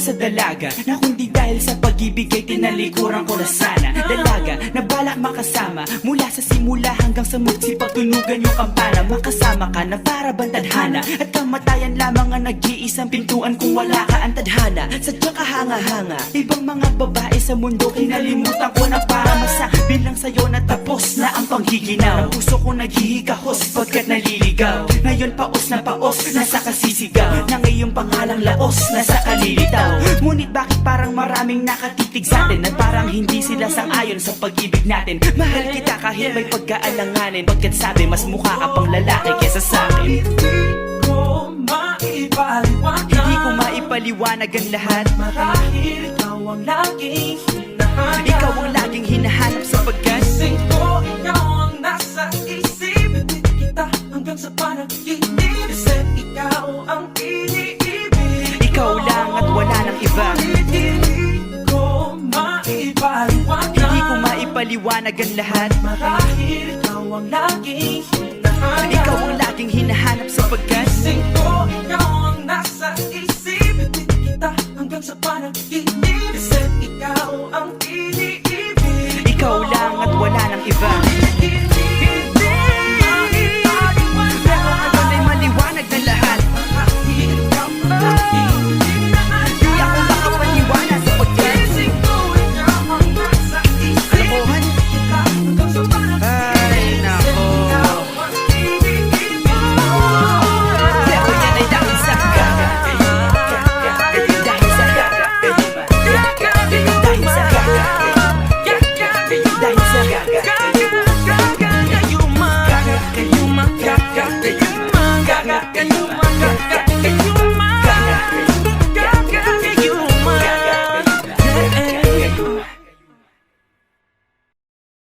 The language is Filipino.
Sa dalaga na kundi dahil sa pag-ibig ay tinalikuran ko na sana. Dalaga na balak makasama mula sa simula hanggang sa magsipagtunugan yung kampana. Makasama ka na para bang tadhana at kamatayan lamang ang nag-iisang pintuan kung wala ka ang tadhana. Sadyang kahanga-hanga ibang mga babae sa mundo kinalimutan ko na para masabi lang sa'yo na tapos na ang panghiginaw. Ang puso ko naghihikahos pagkat naliligaw. Ngayon paos na paos nasa kasisigaw na ngayong pangalang laos nasa kalilitaw. Ngunit bakit parang maraming nakatitig sa atin at parang hindi sila sang-ayon sa pag-ibig natin. Mahal kita kahit may pagkaalanganin, pagkat sabi mas mukha ka pang lalaki kesa sa akin. Hindi ko maipaliwanag ang lahat. Marahil ikaw ang laging hinahanap. Ikaw ang laging hinahanap sapagkat gising ko, ikaw ang nasa isip. Ibig kita hanggang sa panaginip. Kasi ikaw ang iniibig. ikaw lang at wala nang iba. Hindi ko maipaliwanag. Hindi ko maipaliwanag ang lahat. Marahil ikaw ang laging hinahanap. Ikaw ang laging hinahanap sapagkat gising ko, ikaw ang nasa isip. Ibig kita hanggang sa panaginip. Kasi ikaw ang iniibig. ikaw lang at wala nang iba.